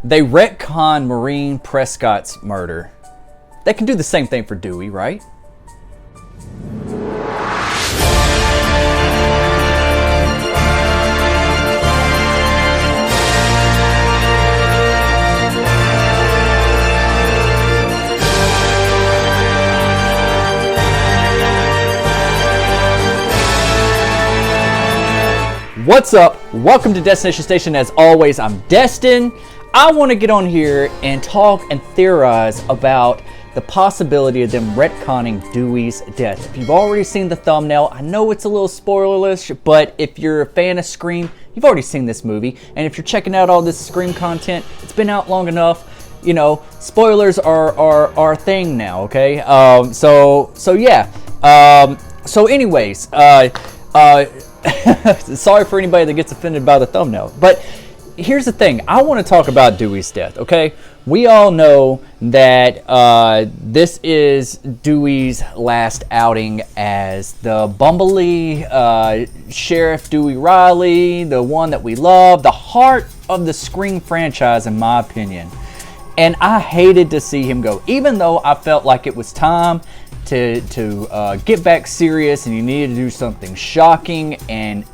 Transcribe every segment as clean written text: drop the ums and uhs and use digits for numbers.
They retcon Maureen Prescott's murder. They can do the same thing for Dewey, right? What's up? Welcome to Destination Station. As always, I'm Destin. I want to get on here and talk and theorize about the possibility of them retconning Dewey's death. If you've already seen the thumbnail, I know it's a little spoilerish, but if you're a fan of Scream, you've already seen this movie. And if you're checking out all this Scream content, it's been out long enough. You know, spoilers are a thing now, okay? So anyways, sorry for anybody that gets offended by the thumbnail, but here's the thing. I want to talk about Dewey's death, okay? We all know that this is Dewey's last outing as the bumbly Sheriff Dewey Riley, the one that we love, the heart of the Scream franchise, in my opinion. And I hated to see him go, even though I felt like it was time to get back serious, and you needed to do something shocking and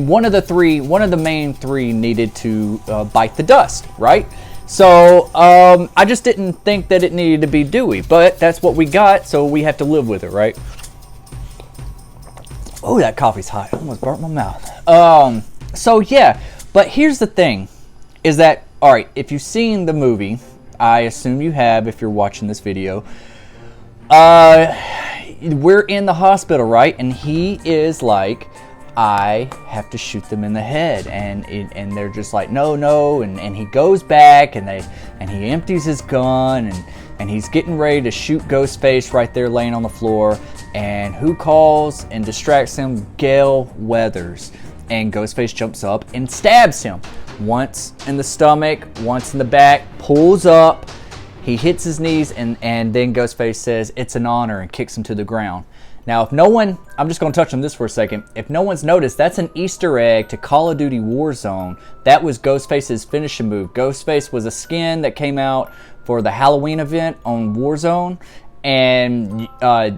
one of the main three needed to bite the dust, right? So I just didn't think that it needed to be Dewey, but that's what we got, so we have to live with it, right? Oh, that coffee's hot. I almost burnt my mouth. So yeah, but here's the thing, is that, all right, if you've seen the movie, I assume you have if you're watching this video. We're in the hospital, right? And he is like, I have to shoot them in the head, and they're just like, no, and he goes back and he empties his gun and he's getting ready to shoot Ghostface right there laying on the floor, and who calls and distracts him? Gale Weathers. And Ghostface jumps up and stabs him. Once in the stomach, once in the back, pulls up, he hits his knees, and then Ghostface says, "It's an honor," and kicks him to the ground. Now, if no one, I'm just going to touch on this for a second. If no one's noticed, that's an Easter egg to Call of Duty Warzone. That was Ghostface's finishing move. Ghostface was a skin that came out for the Halloween event on Warzone, and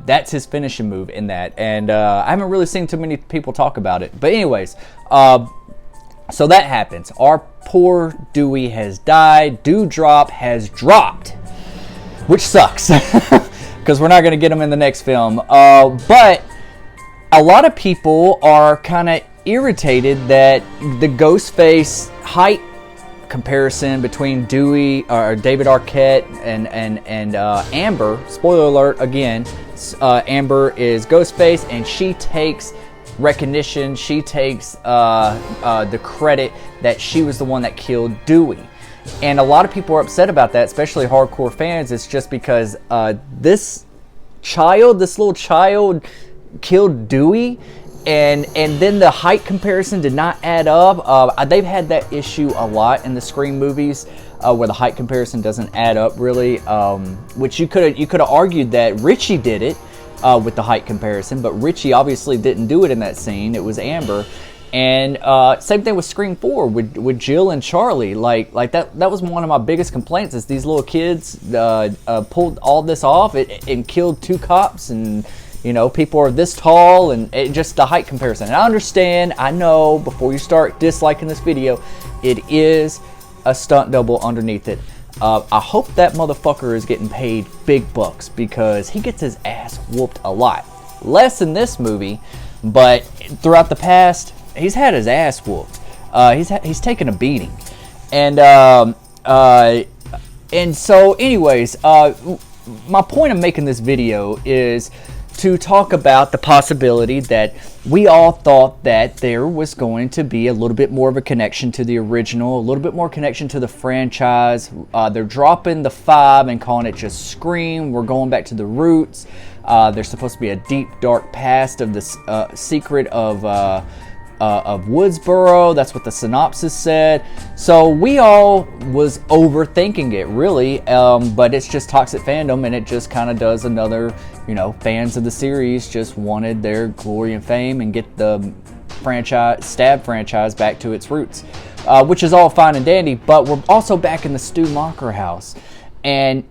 that's his finishing move in that. And I haven't really seen too many people talk about it. But anyways, so that happens. Our poor Dewey has died. Dewdrop has dropped, which sucks because we're not going to get him in the next film. But a lot of people are kind of irritated that the Ghostface height comparison between Dewey or David Arquette and Amber. Spoiler alert again. Amber is Ghostface, and she takes recognition. She takes the credit that she was the one that killed Dewey. And a lot of people are upset about that, especially hardcore fans. It's just because this little child killed Dewey, and then the height comparison did not add up. They've had that issue a lot in the Scream movies, where the height comparison doesn't add up really, which you could have argued that Richie did it with the height comparison, but Richie obviously didn't do it in that scene. It was Amber. And same thing with Scream 4 with Jill and Charlie. Like that was one of my biggest complaints, is these little kids pulled all this off and killed two cops, and you know, people are this tall, and just the height comparison. And I understand, I know, before you start disliking this video, it is a stunt double underneath it. I hope that motherfucker is getting paid big bucks, because he gets his ass whooped a lot. Less in this movie, but throughout the past, he's had his ass whooped. He's taken a beating. And so anyways, my point of making this video is to talk about the possibility that we all thought that there was going to be a little bit more of a connection to the original, a little bit more connection to the franchise. They're dropping the 5 and calling it just Scream. We're going back to the roots. There's supposed to be a deep, dark past of this secret of Woodsboro. That's what the synopsis said. So we all was overthinking it, really, but it's just toxic fandom, and it just kind of does another, you know, fans of the series just wanted their glory and fame and get the Stab franchise back to its roots. which is all fine and dandy. But we're also back in the Stu Macher house, and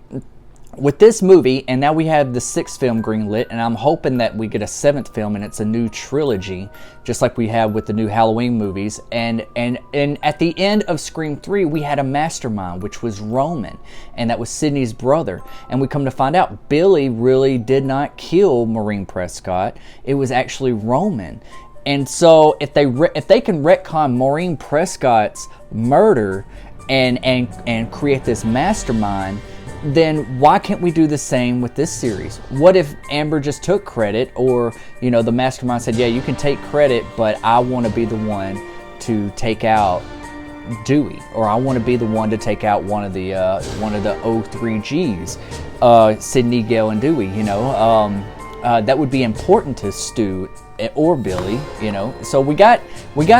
with this movie, and now we have the 6th film greenlit, and I'm hoping that we get a 7th film, and it's a new trilogy, just like we have with the new Halloween movies. And at the end of Scream 3, we had a mastermind, which was Roman, and that was Sidney's brother. And we come to find out Billy really did not kill Maureen Prescott. It was actually Roman. And so if they can retcon Maureen Prescott's murder and create this mastermind, then why can't we do the same with this series? What if Amber just took credit, or the mastermind said, yeah, you can take credit, but I want to be the one to take out Dewey, or I want to be the one to take out one of the O3Gs, Sidney, Gale, and Dewey. That would be important to Stu or Billy. So we got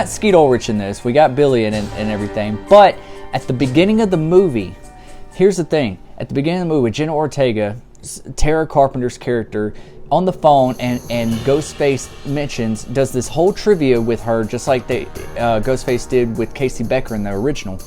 Skeet Ulrich in this, we got Billy in it and everything. But at the beginning of the movie, here's the thing. At the beginning of the movie, Jenna Ortega, Tara Carpenter's character, on the phone, and Ghostface does this whole trivia with her, just like Ghostface did with Casey Becker in the original.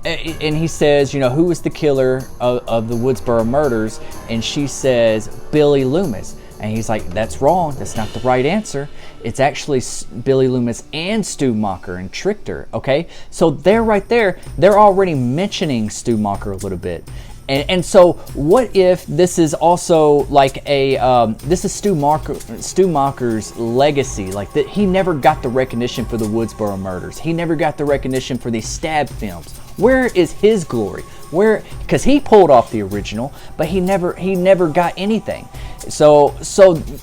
And he says, who was the killer of the Woodsboro murders? And she says, Billy Loomis. And he's like, that's wrong. That's not the right answer. It's actually Billy Loomis and Stu Macher, and tricked her. Okay, so they're right there. They're already mentioning Stu Macher a little bit. And so what if this is also like this is Stu Macher's legacy? Like that, he never got the recognition for the Woodsboro murders. He never got the recognition for these stab films. Where is his glory? Because he pulled off the original, but he never got anything. So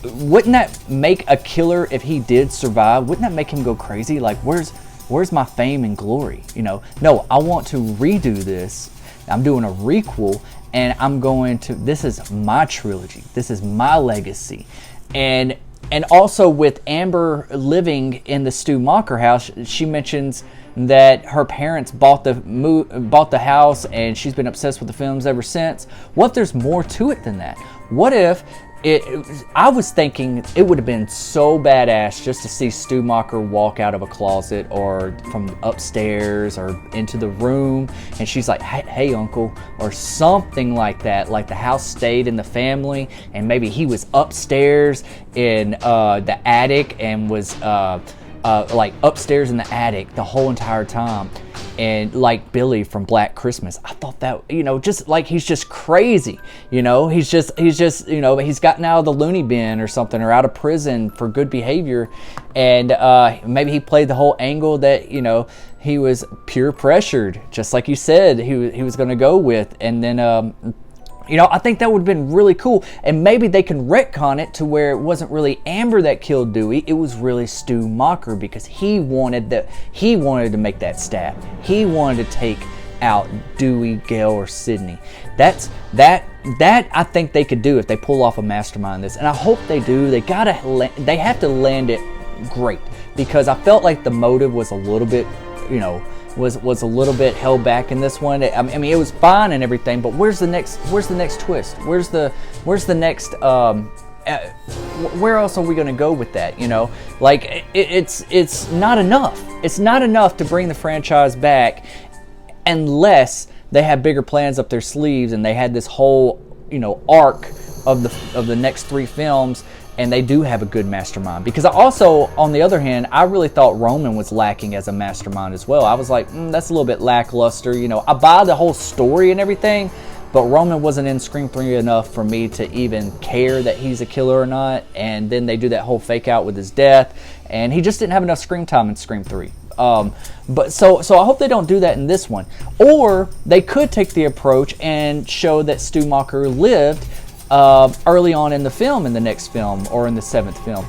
wouldn't that make a killer, if he did survive? Wouldn't that make him go crazy? Like, where's my fame and glory? No, I want to redo this. I'm doing a requel, and this is my trilogy. This is my legacy. And also with Amber living in the Stu Macher house, she mentions that her parents bought the house, and she's been obsessed with the films ever since. What if there's more to it than that? What if I was thinking it would have been so badass just to see Stu Macher walk out of a closet or from upstairs or into the room, and she's like, hey uncle, or something like that. Like the house stayed in the family, and maybe he was upstairs in the attic and was like upstairs in the attic the whole entire time. And like Billy from Black Christmas, I thought that, just like he's just crazy, he's just he's gotten out of the loony bin or something, or out of prison for good behavior, and maybe he played the whole angle that he was peer pressured, just like you said he was going to go with, and then I think that would have been really cool. And maybe they can retcon it to where it wasn't really Amber that killed Dewey. It was really Stu Macher, because he wanted to make that stab. He wanted to take out Dewey, Gale, or Sidney. That I think they could do if they pull off a mastermind this. And I hope they do. They have to land it great, because I felt like the motive was a little bit, was a little bit held back in this one. I mean, it was fine and everything, but where's the next twist? Where's the next where else are we going to go with that? Like it's not enough. It's not enough to bring the franchise back unless they have bigger plans up their sleeves, and they had this whole arc of the next 3 films. And they do have a good mastermind. Because I also, on the other hand, I really thought Roman was lacking as a mastermind as well. I was like, that's a little bit lackluster. I buy the whole story and everything, but Roman wasn't in Scream 3 enough for me to even care that he's a killer or not. And then they do that whole fake out with his death, and he just didn't have enough screen time in Scream 3. But so I hope they don't do that in this one. Or they could take the approach and show that Stu Macher lived early on in the film, in the next film, or in the 7th film,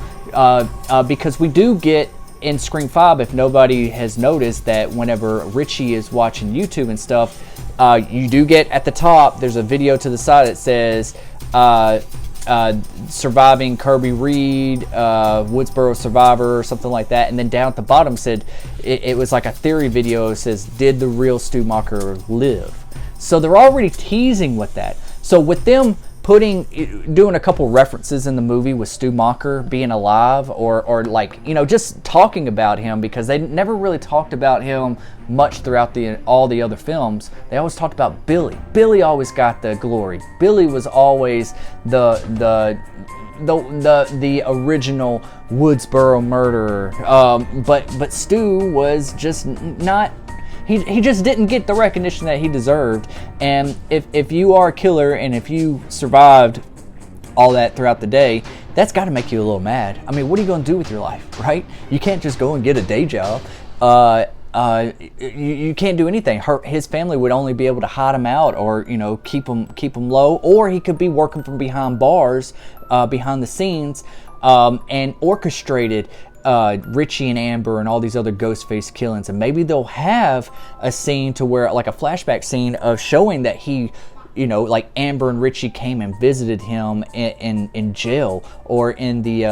because we do get in Scream 5, if nobody has noticed, that whenever Richie is watching YouTube and stuff, you do get at the top, there's a video to the side that says surviving Kirby Reed, Woodsboro survivor, or something like that, and then down at the bottom said it was like a theory video. It says, did the real Stu Macher live? So they're already teasing with that. So with them doing a couple references in the movie with Stu Macher being alive, or like, you know, just talking about him, because they never really talked about him much throughout all the other films. They always talked about Billy. Billy always got the glory. Billy was always the original Woodsboro murderer. But Stu was just not. He just didn't get the recognition that he deserved. And if you are a killer and if you survived all that throughout the day, that's got to make you a little mad. I mean, what are you going to do with your life, right? You can't just go and get a day job. You can't do anything. His family would only be able to hide him out, or, you know, keep him low, or he could be working from behind bars, behind the scenes, and orchestrated Richie and Amber and all these other Ghostface killings. And maybe they'll have a scene to where, like a flashback scene of showing that he, you know, like Amber and Richie came and visited him in jail, or in the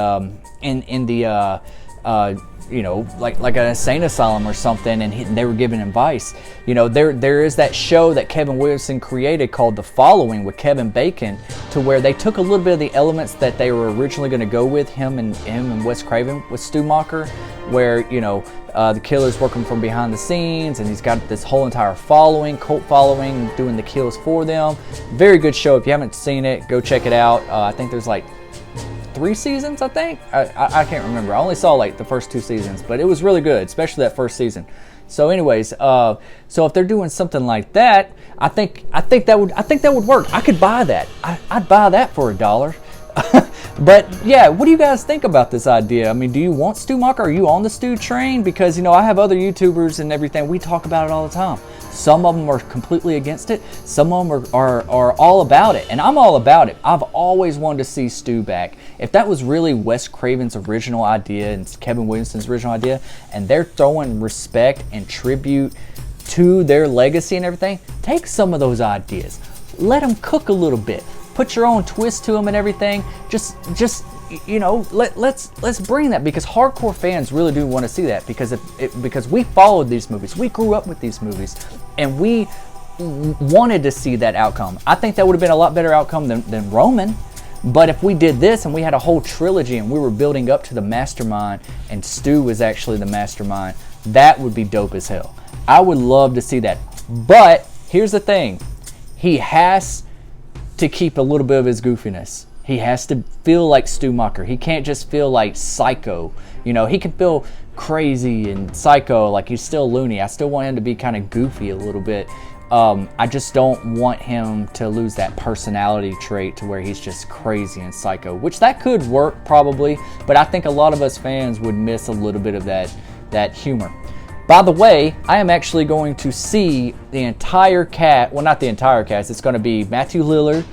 you know, like an insane asylum or something, and they were giving advice. You know, there is that show that Kevin Williamson created called The Following with Kevin Bacon, to where they took a little bit of the elements that they were originally going to go with, him and Wes Craven with Stu Macher, where, you know, the killer's working from behind the scenes, and he's got this whole entire cult following, doing the kills for them. Very good show. If you haven't seen it, go check it out. I think there's like 3 seasons, I think. I can't remember. I only saw like the first 2 seasons, but it was really good, especially that first season. So anyways, so if they're doing something like that, I think that would work. I could buy that. I'd buy that for $1. But yeah, what do you guys think about this idea? I mean, do you want Stu Macher? Are you on the Stu train? Because, you know, I have other YouTubers and everything. We talk about it all the time. Some of them are completely against it. Some of them are all about it. And I'm all about it. I've always wanted to see Stu back. If that was really Wes Craven's original idea and Kevin Williamson's original idea, and they're throwing respect and tribute to their legacy and everything, take some of those ideas. Let them cook a little bit. Put your own twist to them and everything. Just you know, let's bring that, because hardcore fans really do want to see that, because we followed these movies, we grew up with these movies, and we wanted to see that outcome. I think that would have been a lot better outcome than Roman. But if we did this and we had a whole trilogy and we were building up to the mastermind, and Stu was actually the mastermind, that would be dope as hell. I would love to see that. But here's the thing, he has to keep a little bit of his goofiness. He has to feel like Stu Macher. He can't just feel like psycho. You know, he can feel crazy and psycho, like he's still loony. I still want him to be kind of goofy a little bit. I just don't want him to lose that personality trait to where he's just crazy and psycho, which that could work probably, but I think a lot of us fans would miss a little bit of that humor. By the way, I am actually going to see the entire cast, well, not the entire cast, it's going to be Matthew Lillard,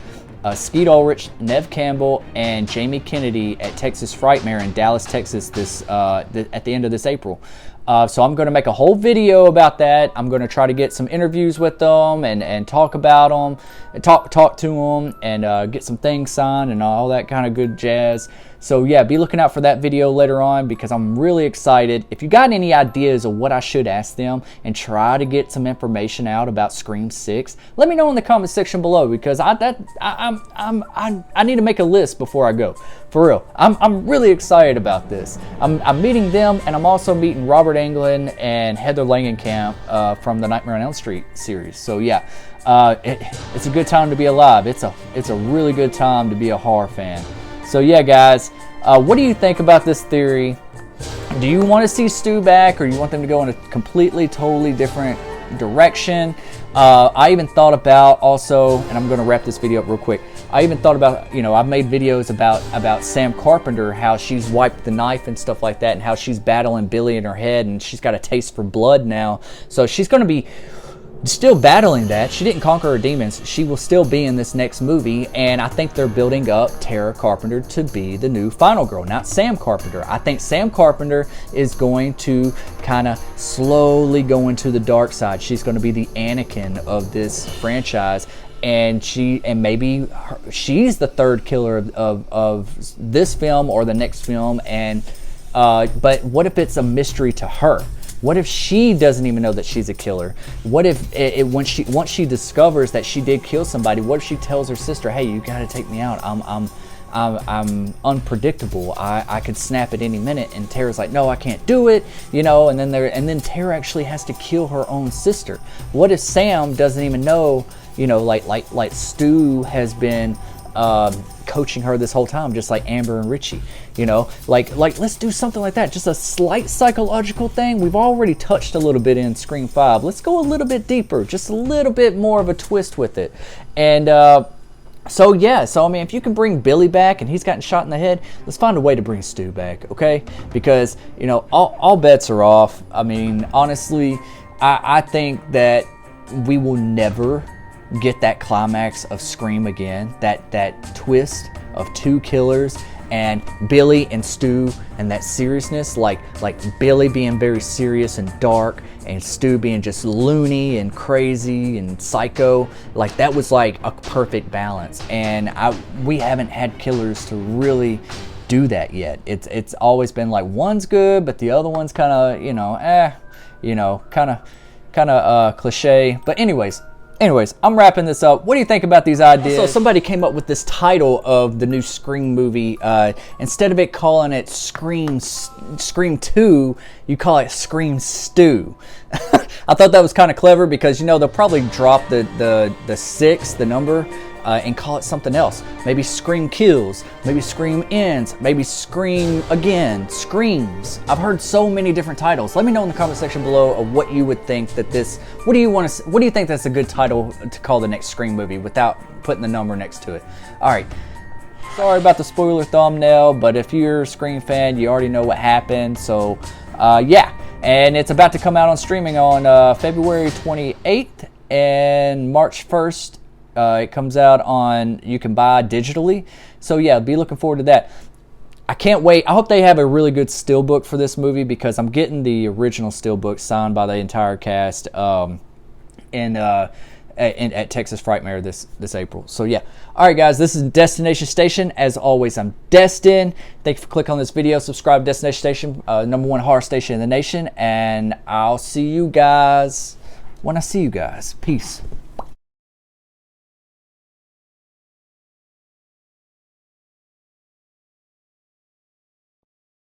Skeet Ulrich, Nev Campbell, and Jamie Kennedy at Texas Frightmare in Dallas, Texas at the end of this April. So I'm going to make a whole video about that. I'm going to try to get some interviews with them and talk about them, and talk to them, and get some things signed and all that kind of good jazz. So yeah, be looking out for that video later on, because I'm really excited. If you got any ideas of what I should ask them and try to get some information out about Scream 6, let me know in the comment section below, because I need to make a list before I go. For real, I'm really excited about this. I'm meeting them, and I'm also meeting Robert Englund and Heather Langenkamp from the Nightmare on Elm Street series. So yeah, it's a good time to be alive. It's a really good time to be a horror fan. So yeah, guys, what do you think about this theory? Do you want to see Stu back, or do you want them to go in a completely, totally different direction? I even thought about also, and I'm going to wrap this video up real quick, I even thought about, you know, I've made videos about Sam Carpenter, how she's wiped the knife and stuff like that, and how she's battling Billy in her head, and she's got a taste for blood now. So she's going to be still battling that. She didn't conquer her demons. She will still be in this next movie, and I think they're building up Tara Carpenter to be the new final girl, not Sam Carpenter. I think Sam Carpenter is going to kind of slowly go into the dark side. She's going to be the Anakin of this franchise, and maybe she's the third killer of this film or the next film. And but what if it's a mystery to her? What if she doesn't even know that she's a killer? What if once she discovers that she did kill somebody, what if she tells her sister, hey, you got to take me out, I'm unpredictable, I could snap at any minute, and Tara's like, no, I can't do it, you know, and then Tara actually has to kill her own sister. What if Sam doesn't even know, you know, like Stu has been coaching her this whole time, just like Amber and Richie, you know, like let's do something like that, just a slight psychological thing. We've already touched a little bit in Scream 5. Let's go a little bit deeper, just a little bit more of a twist with it. And so yeah, so I mean, if you can bring Billy back and he's gotten shot in the head, let's find a way to bring Stu back, okay? Because, you know, all bets are off. I mean, honestly, I think that we will never get that climax of Scream again, that twist of two killers and Billy and Stu and that seriousness, like Billy being very serious and dark and Stu being just loony and crazy and psycho. Like, that was like a perfect balance, and we haven't had killers to really do that yet. It's always been like one's good but the other one's kind of, you know, kind of cliche. But anyways, I'm wrapping this up. What do you think about these ideas? So somebody came up with this title of the new Scream movie. Instead of it calling it Scream 2, you call it Scream Stew. I thought that was kind of clever because, you know, they'll probably drop the 6, the number, and call it something else. Maybe Scream Kills, maybe Scream Ends, maybe Scream Again, Screams. I've heard so many different titles. Let me know in the comment section below of what you would think that what do you think that's a good title to call the next Scream movie without putting the number next to it? All right. Sorry about the spoiler thumbnail, but if you're a Scream fan, you already know what happened. So, yeah. And it's about to come out on streaming on February 28th and March 1st. It comes out on, you can buy digitally. So yeah, be looking forward to that. I can't wait. I hope they have a really good steelbook for this movie because I'm getting the original steelbook signed by the entire cast at Texas Frightmare this April. So yeah. All right, guys, this is Destination Station. As always, I'm Destin. Thank you for clicking on this video. Subscribe to Destination Station, #1 horror station in the nation. And I'll see you guys when I see you guys. Peace.